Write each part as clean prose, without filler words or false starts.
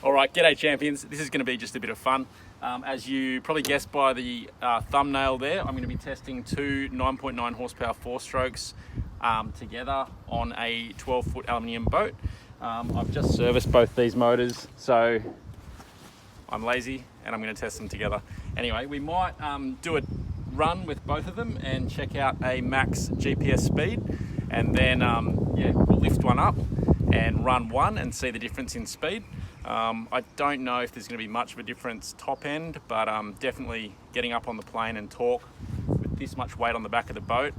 All right, g'day champions. This is going to be just a bit of fun. As you probably guessed by the thumbnail there, I'm going to be testing two 9.9 horsepower four-strokes together on a 12-foot aluminium boat. I've just serviced both these motors, so I'm lazy and I'm going to test them together. Anyway, we might do a run with both of them and check out a max GPS speed, and then we'll lift one up and run one and see the difference in speed. I don't know if there's going to be much of a difference top end, but definitely getting up on the plane and torque with this much weight on the back of the boat,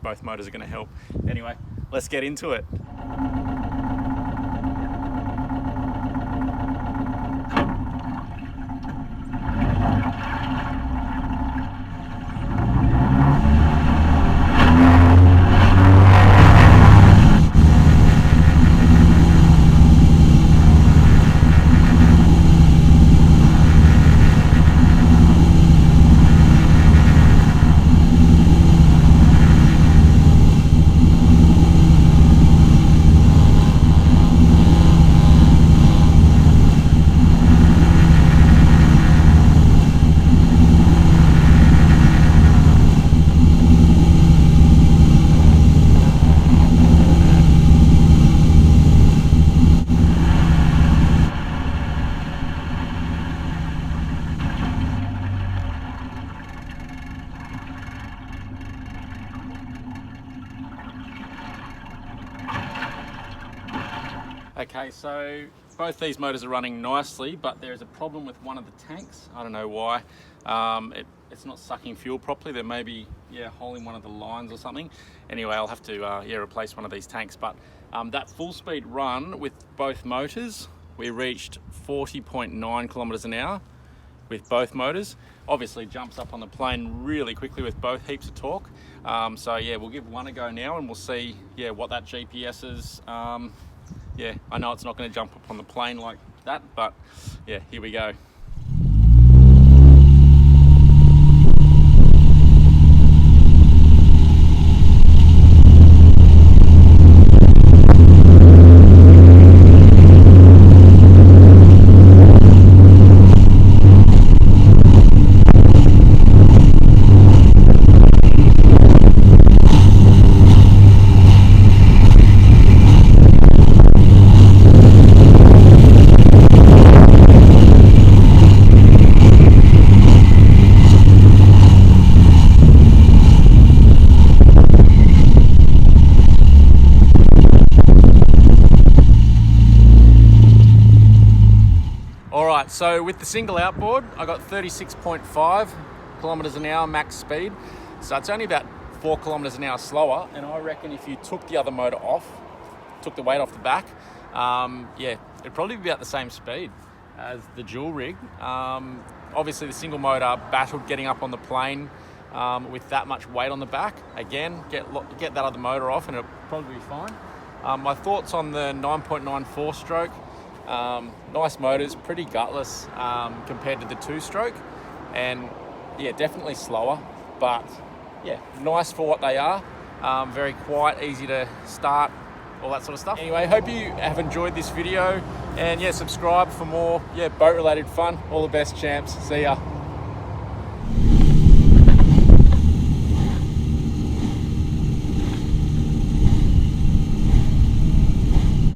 both motors are going to help. Anyway, let's get into it. Okay, so both these motors are running nicely, but there's a problem with one of the tanks. I don't know why. It's not sucking fuel properly. There may be a hole in one of the lines or something. Anyway, I'll have to replace one of these tanks. But that full speed run with both motors, we reached 40.9 kilometers an hour with both motors. Obviously jumps up on the plane really quickly with both heaps of torque. So we'll give one a go now and we'll see what that GPS is. I know it's not going to jump up on the plane like that, but here we go. So with the single outboard, I got 36.5 kilometers an hour max speed. So it's only about 4 kilometers an hour slower. And I reckon if you took the other motor off, took the weight off the back, it'd probably be about the same speed as the dual rig. Obviously the single motor battled getting up on the plane with that much weight on the back. Again, get that other motor off and it'll probably be fine. My thoughts on the 9.9 four-stroke. Nice motors, pretty gutless compared to the two-stroke, and definitely slower, but nice for what they are. Very quiet, easy to start, all that sort of stuff. Anyway, hope you have enjoyed this video, and subscribe for more boat related fun. All the best, champs. See ya.